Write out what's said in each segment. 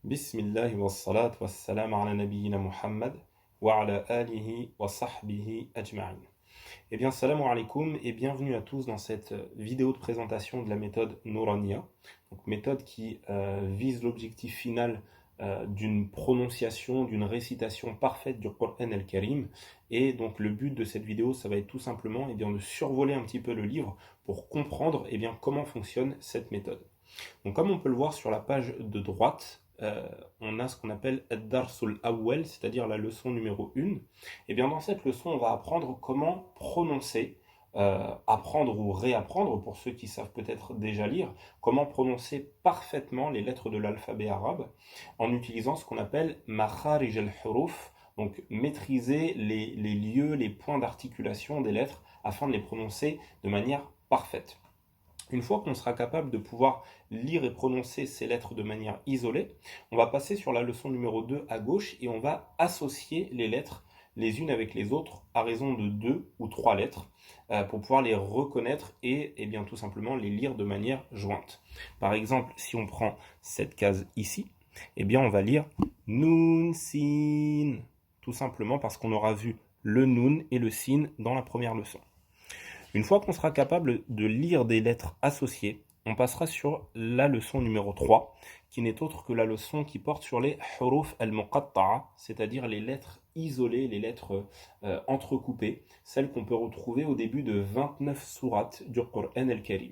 Bismillah wa salat wa salam ala nabiyyina Muhammad wa ala alihi wa sahbihi ajma'in. Eh bien, salam alaikum et bienvenue à tous dans cette vidéo de présentation de la méthode Nouraniya, donc méthode qui vise l'objectif final d'une prononciation, d'une récitation parfaite du Coran al-Karim. Et donc le but de cette vidéo, ça va être tout simplement de survoler un petit peu le livre pour comprendre comment fonctionne cette méthode. Donc comme on peut le voir sur la page de droite, on a ce qu'on appelle Ad-Darsul Awwal, c'est-à-dire la leçon numéro 1. Et bien dans cette leçon, on va apprendre comment prononcer, apprendre ou réapprendre, pour ceux qui savent peut-être déjà lire, comment prononcer parfaitement les lettres de l'alphabet arabe en utilisant ce qu'on appelle Makharij al-Huruf, donc maîtriser les lieux, les points d'articulation des lettres afin de les prononcer de manière parfaite. Une fois qu'on sera capable de pouvoir lire et prononcer ces lettres de manière isolée, on va passer sur la leçon numéro 2 à gauche et on va associer les lettres les unes avec les autres à raison de 2 ou 3 lettres pour pouvoir les reconnaître et bien tout simplement les lire de manière jointe. Par exemple, si on prend cette case ici, on va lire Nun Sin, tout simplement parce qu'on aura vu le Nun et le Sin dans la première leçon. Une fois qu'on sera capable de lire des lettres associées, on passera sur la leçon numéro 3, qui n'est autre que la leçon qui porte sur les huruf al-muqatta'a, c'est-à-dire les lettres isolées, les lettres entrecoupées, celles qu'on peut retrouver au début de 29 sourates du Coran al-Karim.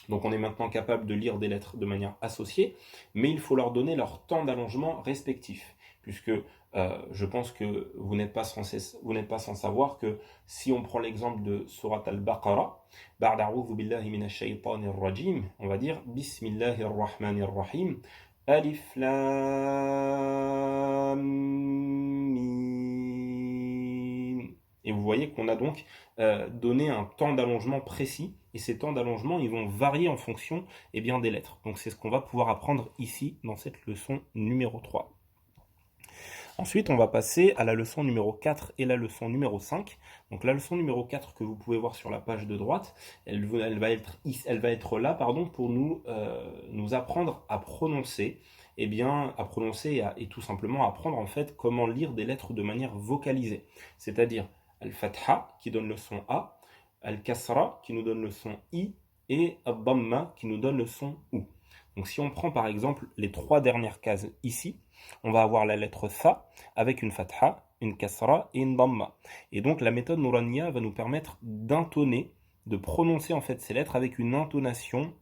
Donc on est maintenant capable de lire des lettres de manière associée, mais il faut leur donner leur temps d'allongement respectif, puisque je pense que vous n'êtes pas sans savoir que si on prend l'exemple de Surat al-Baqarah, Ba'da a'udhu billahi minash shaytanir rajim, on va dire Bismillahir rahmanir rahim, Alif Lam Mim. Et vous voyez qu'on a donc donné un temps d'allongement précis, et ces temps d'allongement ils vont varier en fonction des lettres. Donc c'est ce qu'on va pouvoir apprendre ici dans cette leçon numéro 3. Ensuite, on va passer à la leçon numéro 4 et la leçon numéro 5. Donc la leçon numéro 4 que vous pouvez voir sur la page de droite, elle va être là pour nous apprendre à prononcer, et tout simplement apprendre en fait comment lire des lettres de manière vocalisée. C'est-à-dire Al-Fatha qui donne le son A, Al-Kasra qui nous donne le son I, et Al-Damma qui nous donne le son OU. Donc si on prend par exemple les 3 dernières cases ici, on va avoir la lettre Tha avec une Fatha, une Kasra et une Damma. Et donc la méthode Nouraniya va nous permettre d'intonner, de prononcer en fait ces lettres avec une intonation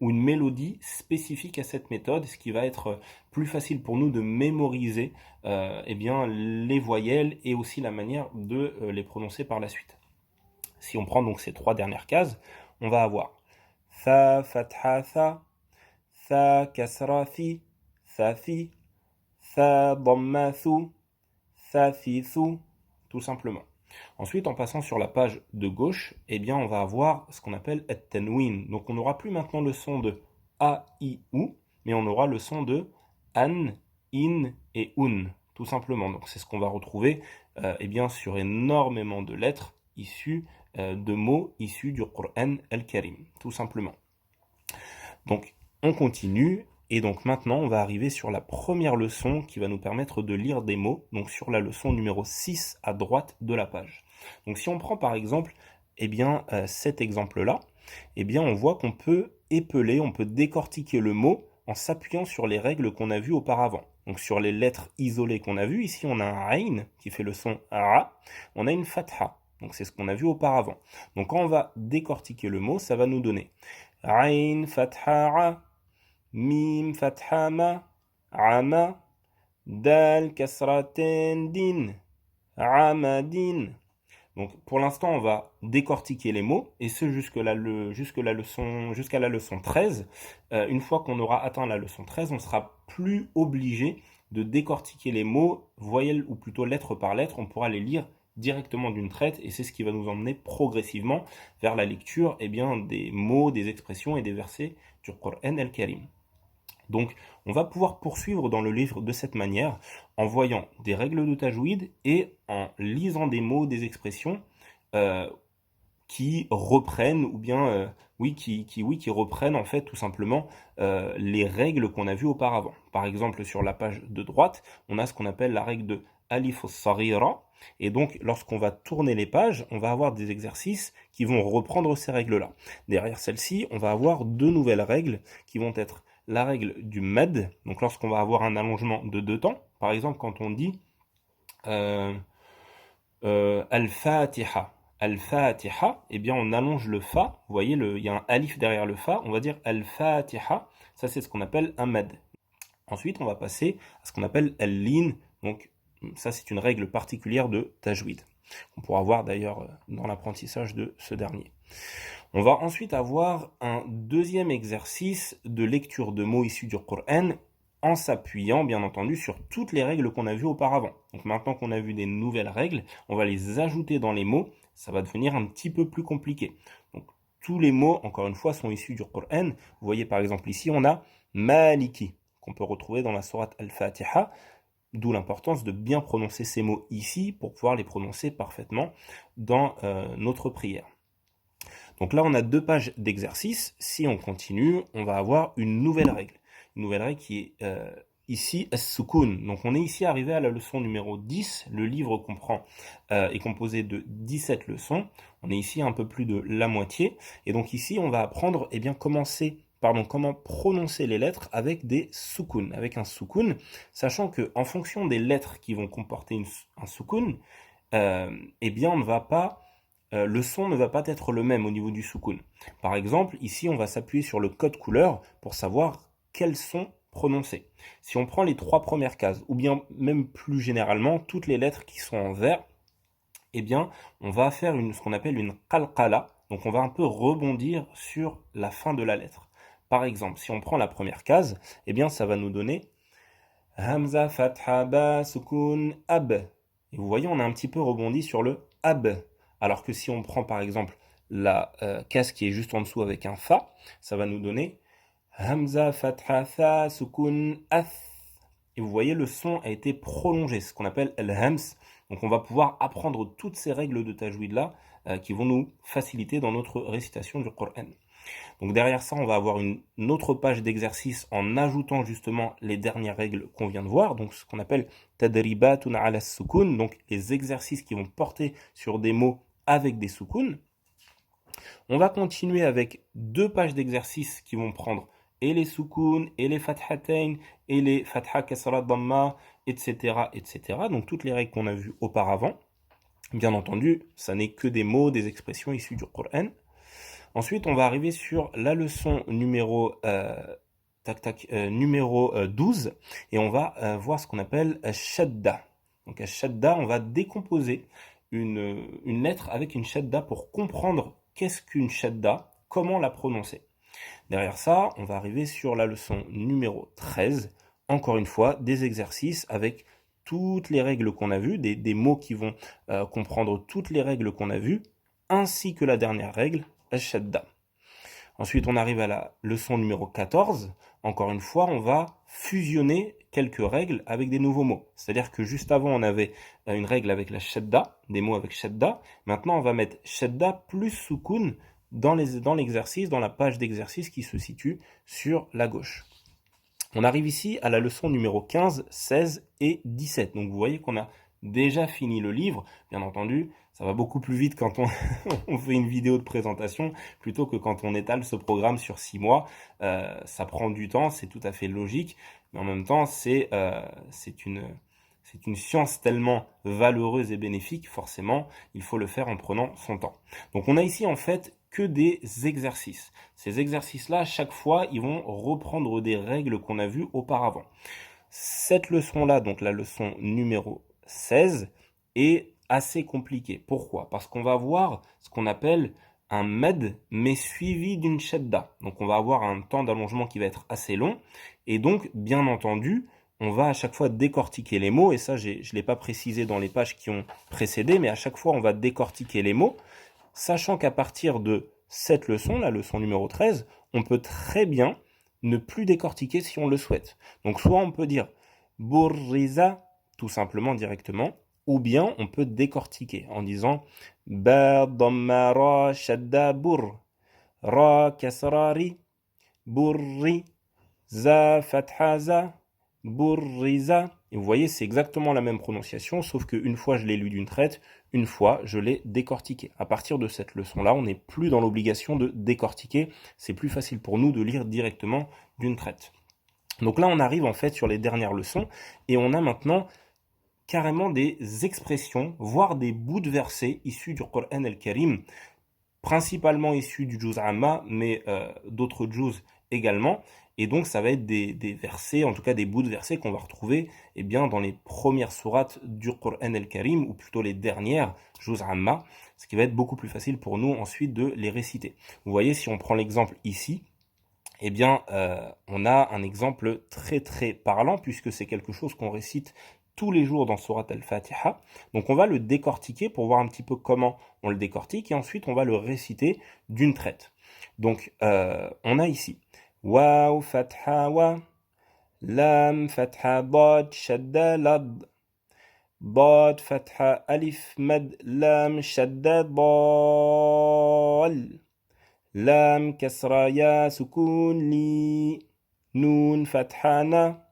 ou une mélodie spécifique à cette méthode, ce qui va être plus facile pour nous de mémoriser les voyelles et aussi la manière de les prononcer par la suite. Si on prend donc ces 3 dernières cases, on va avoir Tha, Fatha, Tha, Tha, Kasra, Thi, Tha, Thi, Tha, Damma, Thu, Tha, Thi, Thu, tout simplement. Ensuite, en passant sur la page de gauche, on va avoir ce qu'on appelle at-tanwin. Donc on n'aura plus maintenant le son de A, I, OU, mais on aura le son de An, In et Un, tout simplement. Donc c'est ce qu'on va retrouver sur énormément de lettres issues de mots issus du Coran al-Karim, tout simplement. Donc on continue. Et donc maintenant, on va arriver sur la première leçon qui va nous permettre de lire des mots, donc sur la leçon numéro 6 à droite de la page. Donc si on prend par exemple cet exemple-là, on voit qu'on peut épeler, on peut décortiquer le mot en s'appuyant sur les règles qu'on a vues auparavant. Donc sur les lettres isolées qu'on a vues, ici on a un Ain qui fait le son A, on a une Fatha, donc c'est ce qu'on a vu auparavant. Donc quand on va décortiquer le mot, ça va nous donner Ain, Fatha, A, Mim, Fatha, Ma, Ama, Dal, Kasraten, Din, Amadin. Donc pour l'instant, on va décortiquer les mots, et ce jusqu'à la leçon 13. Une fois qu'on aura atteint la leçon 13, on sera plus obligé de décortiquer les mots, voyelles ou plutôt lettre par lettre. On pourra les lire directement d'une traite, et c'est ce qui va nous emmener progressivement vers la lecture des mots, des expressions et des versets du Coran al-Karim. Donc, on va pouvoir poursuivre dans le livre de cette manière, en voyant des règles de tajwid et en lisant des mots, des expressions qui reprennent ou bien qui reprennent en fait tout simplement les règles qu'on a vues auparavant. Par exemple, sur la page de droite, on a ce qu'on appelle la règle de Alif al-Sarira, et donc lorsqu'on va tourner les pages, on va avoir des exercices qui vont reprendre ces règles-là. Derrière celle-ci, on va avoir deux nouvelles règles qui vont être la règle du med, donc lorsqu'on va avoir un allongement de deux temps, par exemple quand on dit euh, Al-Fatiha. Al-Fatiha, eh bien on allonge le fa, vous voyez, il y a un alif derrière le fa, on va dire Al-Fatiha, ça c'est ce qu'on appelle un med. Ensuite, on va passer à ce qu'on appelle al-lin, donc ça c'est une règle particulière de tajwid. On pourra voir d'ailleurs dans l'apprentissage de ce dernier. On va ensuite avoir un deuxième exercice de lecture de mots issus du Coran en s'appuyant bien entendu sur toutes les règles qu'on a vues auparavant. Donc maintenant qu'on a vu des nouvelles règles, on va les ajouter dans les mots, ça va devenir un petit peu plus compliqué. Donc tous les mots, encore une fois, sont issus du Coran. Vous voyez par exemple ici, on a Maliki, qu'on peut retrouver dans la sourate Al-Fatiha, d'où l'importance de bien prononcer ces mots ici pour pouvoir les prononcer parfaitement dans notre prière. Donc là, on a deux pages d'exercice. Si on continue, on va avoir une nouvelle règle. Une nouvelle règle qui est ici as-sukun. Donc on est ici arrivé à la leçon numéro 10. Le livre est composé de 17 leçons. On est ici un peu plus de la moitié. Et donc ici, on va apprendre comment prononcer les lettres avec des sukun, avec un sukun, sachant que en fonction des lettres qui vont comporter un sukun, eh bien le son ne va pas être le même au niveau du sukun. Par exemple, ici, on va s'appuyer sur le code couleur pour savoir quels sons prononcer. Si on prend les trois premières cases, ou bien même plus généralement, toutes les lettres qui sont en vert, eh bien, on va faire ce qu'on appelle une qalqala. Donc, on va un peu rebondir sur la fin de la lettre. Par exemple, si on prend la première case, eh bien, ça va nous donner Hamza, Fatha, Ba, Sukun, Ab. Et vous voyez, on a un petit peu rebondi sur le Ab. Alors que si on prend par exemple la case qui est juste en dessous avec un Fa, ça va nous donner Hamza, Fatha, Tha, Sukun, Ath. Et vous voyez, le son a été prolongé, ce qu'on appelle Al-Hams. Donc on va pouvoir apprendre toutes ces règles de tajwid là qui vont nous faciliter dans notre récitation du Coran. Donc derrière ça, on va avoir une autre page d'exercice en ajoutant justement les dernières règles qu'on vient de voir, donc ce qu'on appelle tadribatun ala sukun, donc les exercices qui vont porter sur des mots avec des sukuns. On va continuer avec deux pages d'exercices qui vont prendre et les sukuns, et les fathatain, et les fatha kasra dhamma, etc., etc. Donc toutes les règles qu'on a vues auparavant. Bien entendu, ça n'est que des mots, des expressions issues du Coran. Ensuite, on va arriver sur la leçon numéro 12 et on va voir ce qu'on appelle shadda. Donc shadda, on va décomposer une lettre avec une shadda pour comprendre qu'est-ce qu'une shadda, comment la prononcer. Derrière ça, on va arriver sur la leçon numéro 13. Encore une fois, des exercices avec toutes les règles qu'on a vues, des mots qui vont comprendre toutes les règles qu'on a vues, ainsi que la dernière règle, Ash-Shadda. Ensuite, on arrive à la leçon numéro 14. Encore une fois, on va fusionner quelques règles avec des nouveaux mots. C'est-à-dire que juste avant, on avait une règle avec la Shadda, des mots avec Shadda. Maintenant, on va mettre Shadda plus Sukun dans l'exercice, dans la page d'exercice qui se situe sur la gauche. On arrive ici à la leçon numéro 15, 16 et 17. Donc vous voyez qu'on a déjà fini le livre. Bien entendu, ça va beaucoup plus vite quand on fait une vidéo de présentation plutôt que quand on étale ce programme sur 6 mois. Ça prend du temps, c'est tout à fait logique, mais en même temps, c'est une science tellement valeureuse et bénéfique, forcément, il faut le faire en prenant son temps. Donc on a ici en fait que des exercices. Ces exercices-là, chaque fois, ils vont reprendre des règles qu'on a vues auparavant. Cette leçon-là, donc la leçon numéro 16, est assez compliquée. Pourquoi ? Parce qu'on va voir ce qu'on appelle un med, mais suivi d'une shadda. Donc on va avoir un temps d'allongement qui va être assez long, et donc, bien entendu, on va à chaque fois décortiquer les mots, et ça, je ne l'ai pas précisé dans les pages qui ont précédé, mais à chaque fois, on va décortiquer les mots, sachant qu'à partir de cette leçon, la leçon numéro 13, on peut très bien ne plus décortiquer si on le souhaite. Donc soit on peut dire burriza, tout simplement directement, ou bien on peut décortiquer en disant ba dhamma ra shadda bur, ra kasra ri, burri, za fatha za, burriza. Et vous voyez, c'est exactement la même prononciation, sauf qu'une fois je l'ai lu d'une traite, une fois je l'ai décortiqué. À partir de cette leçon-là, on n'est plus dans l'obligation de décortiquer, c'est plus facile pour nous de lire directement d'une traite. Donc là, on arrive en fait sur les dernières leçons, et on a maintenant carrément des expressions, voire des bouts de versets issus du Coran al-Karim, principalement issus du Juz Amma, mais d'autres Juz également. Et donc ça va être des versets, en tout cas des bouts de versets qu'on va retrouver eh bien, dans les premières sourates du Coran al-Karim, ou plutôt les dernières, Juz Amma, ce qui va être beaucoup plus facile pour nous ensuite de les réciter. Vous voyez, si on prend l'exemple ici, eh bien, on a un exemple très très parlant, puisque c'est quelque chose qu'on récite tous les jours dans Surat al-Fatiha. Donc on va le décortiquer pour voir un petit peu comment on le décortique, et ensuite on va le réciter d'une traite. Donc on a ici Waw fatha wa, Lam fatha dad shadda lad, Dad fatha alif mad lam shadda dal, Lam kasra ya sukun li, Nun fatha na.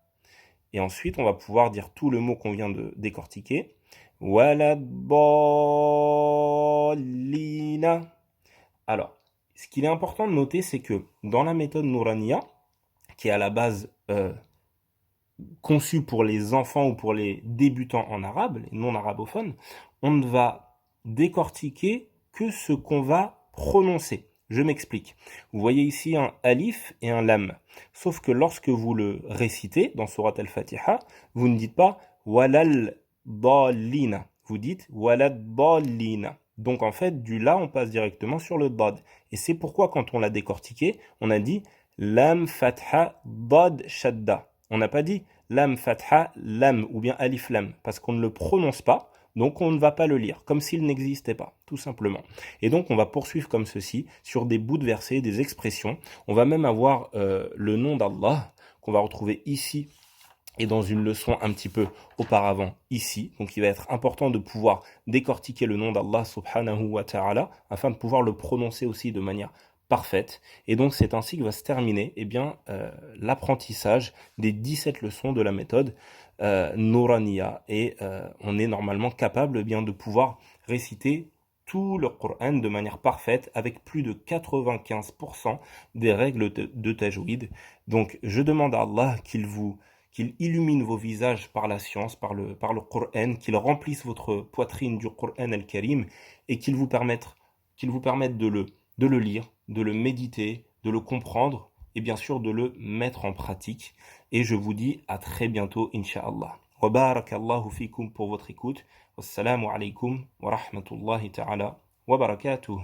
Et ensuite, on va pouvoir dire tout le mot qu'on vient de décortiquer. Waladdallina. Alors, ce qu'il est important de noter, c'est que dans la méthode Nouraniya, qui est à la base conçue pour les enfants ou pour les débutants en arabe, les non-arabophones, on ne va décortiquer que ce qu'on va prononcer. Je m'explique. Vous voyez ici un alif et un lam. Sauf que lorsque vous le récitez dans Surat al-Fatiha, vous ne dites pas walal dallina. Vous dites walad dallina. Donc en fait, du la, on passe directement sur le dad. Et c'est pourquoi quand on l'a décortiqué, on a dit lam fatha dad shadda. On n'a pas dit lam fatha lam ou bien alif lam, parce qu'on ne le prononce pas. Donc on ne va pas le lire, comme s'il n'existait pas, tout simplement. Et donc on va poursuivre comme ceci, sur des bouts de versets, des expressions. On va même avoir le nom d'Allah, qu'on va retrouver ici, et dans une leçon un petit peu auparavant, ici. Donc il va être important de pouvoir décortiquer le nom d'Allah subhanahu wa ta'ala, afin de pouvoir le prononcer aussi de manière parfaite. Et donc c'est ainsi que va se terminer l'apprentissage des 17 leçons de la méthode Nouraniya, et on est normalement capable de pouvoir réciter tout le Coran de manière parfaite avec plus de 95% des règles de tajwid. Donc je demande à Allah qu'il illumine vos visages par la science, par le Coran, qu'il remplisse votre poitrine du Coran al-Karim, et qu'il vous permette de le lire, de le méditer, de le comprendre, et bien sûr de le mettre en pratique. Et je vous dis à très bientôt, Inch'Allah. Wa barakallahu fikum pour votre écoute. Wassalamu alaikum wa rahmatullahi ta'ala wa barakatuh.